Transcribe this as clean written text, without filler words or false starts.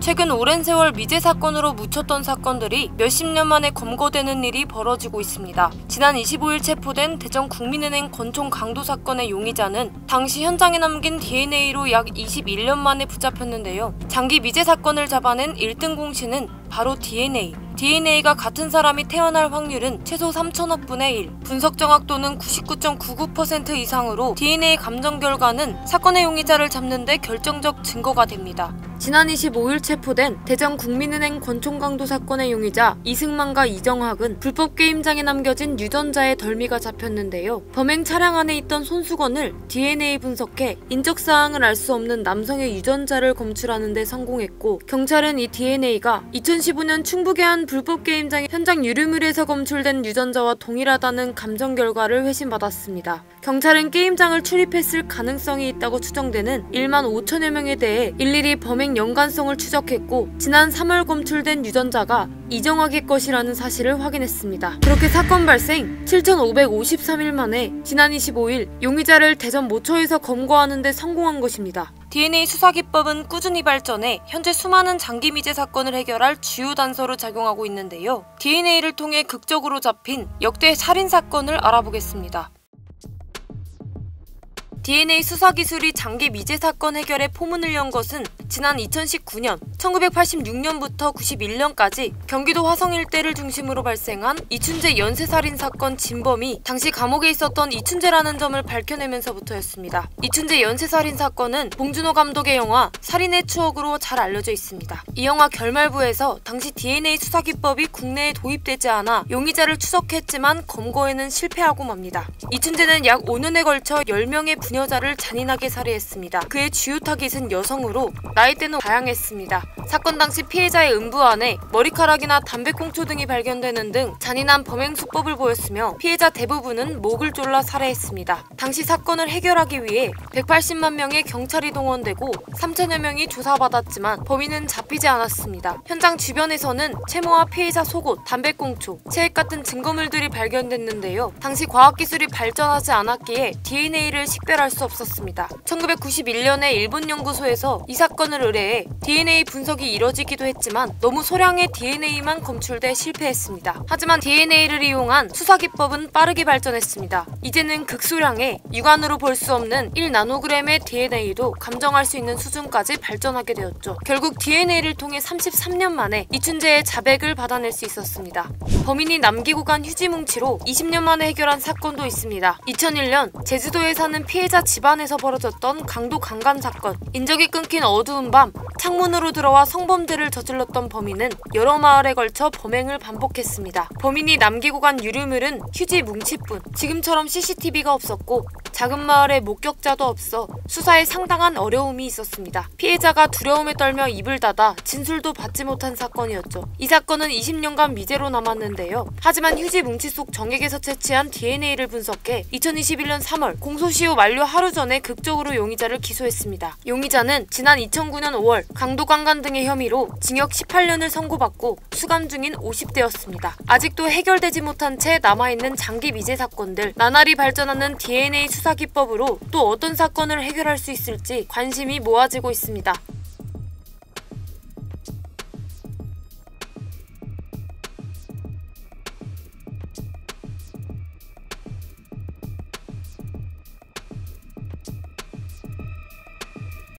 최근 오랜 세월 미제 사건으로 묻혔던 사건들이 몇십 년 만에 검거되는 일이 벌어지고 있습니다. 지난 25일 체포된 대전 국민은행 권총 강도 사건의 용의자는 당시 현장에 남긴 DNA로 약 21년 만에 붙잡혔는데요. 장기 미제 사건을 잡아낸 1등 공신은 바로 DNA가 같은 사람이 태어날 확률은 최소 3천억 분의 1, 분석 정확도는 99.99% 이상으로 DNA 감정 결과는 사건의 용의자를 잡는 데 결정적 증거가 됩니다. 지난 25일 체포된 대전 국민은행 권총 강도 사건의 용의자 이승만과 이정학은 불법 게임장에 남겨진 유전자의 덜미가 잡혔는데요. 범행 차량 안에 있던 손수건을 DNA 분석해 인적사항을 알 수 없는 남성의 유전자를 검출하는 데 성공했고, 경찰은 이 DNA가 2015년 충북의 한 불법 게임장의 현장 유류물에서 검출된 유전자와 동일하다는 감정 결과를 회신받았습니다. 경찰은 게임장을 출입했을 가능성이 있다고 추정되는 1만 5천여 명에 대해 일일이 범행 연관성을 추적했고, 지난 3월 검출된 유전자가 이정학의 것이라는 사실을 확인했습니다. 그렇게 사건 발생 7,553일 만에 지난 25일 용의자를 대전 모처에서 검거하는 데 성공한 것입니다. DNA 수사기법은 꾸준히 발전해 현재 수많은 장기 미제 사건을 해결할 주요 단서로 작용하고 있는데요. DNA를 통해 극적으로 잡힌 역대 살인 사건을 알아보겠습니다. DNA 수사기술이 장기 미제 사건 해결에 포문을 연 것은 지난 2019년, 1986년부터 91년까지 경기도 화성 일대를 중심으로 발생한 이춘재 연쇄살인 사건 진범이 당시 감옥에 있었던 이춘재라는 점을 밝혀내면서부터였습니다. 이춘재 연쇄살인 사건은 봉준호 감독의 영화 살인의 추억으로 잘 알려져 있습니다. 이 영화 결말부에서 당시 DNA 수사기법이 국내에 도입되지 않아 용의자를 추적했지만 검거에는 실패하고 맙니다. 이춘재는 약 5년에 걸쳐 10명의 부녀자를 잔인하게 살해했습니다. 그의 주요 타깃은 여성으로 나이대는 다양했습니다. 사건 당시 피해자의 음부 안에 머리카락이나 담배꽁초 등이 발견되는 등 잔인한 범행 수법을 보였으며 피해자 대부분은 목을 졸라 살해했습니다. 당시 사건을 해결하기 위해 180만 명의 경찰이 동원되고 3천여 명이 조사받았지만 범인은 잡히지 않았습니다. 현장 주변에서는 채모와 피해자 속옷, 담배꽁초, 체액 같은 증거물들이 발견됐는데요. 당시 과학기술이 발전하지 않았기에 DNA를 식별할 수 없었습니다. 1991년에 일본 연구소에서 이 사건을 의뢰해 DNA 분석이 이뤄지기도 했지만 너무 소량의 DNA만 검출돼 실패했습니다. 하지만 DNA를 이용한 수사기법은 빠르게 발전했습니다. 이제는 극소량의 육안으로 볼 수 없는 1나노그램의 DNA도 감정할 수 있는 수준까지 발전하게 되었죠. 결국 DNA를 통해 33년 만에 이춘재의 자백을 받아낼 수 있었습니다. 범인이 남기고 간 휴지뭉치로 20년 만에 해결한 사건도 있습니다. 2001년 제주도에 사는 피해자 집안에서 벌어졌던 강도 강간 사건. 인적이 끊긴 어두운 밤 창문으로 들어와 성범죄를 저질렀던 범인은 여러 마을에 걸쳐 범행을 반복했습니다. 범인이 남기고 간 유류물은 휴지 뭉치뿐. 지금처럼 CCTV가 없었고 작은 마을에 목격자도 없어 수사에 상당한 어려움이 있었습니다. 피해자가 두려움에 떨며 입을 닫아 진술도 받지 못한 사건이었죠. 이 사건은 20년간 미제로 남았는데요. 하지만 휴지 뭉치 속 정액에서 채취한 DNA를 분석해 2021년 3월 공소시효 만료 하루 전에 극적으로 용의자를 기소했습니다. 용의자는 지난 2009년 5월 강도 강간 등의 혐의로 징역 18년을 선고받고 수감 중인 50대였습니다. 아직도 해결되지 못한 채 남아있는 장기 미제 사건들, 나날이 발전하는 DNA 수사기법으로 또 어떤 사건을 해결할 수 있을지 관심이 모아지고 있습니다.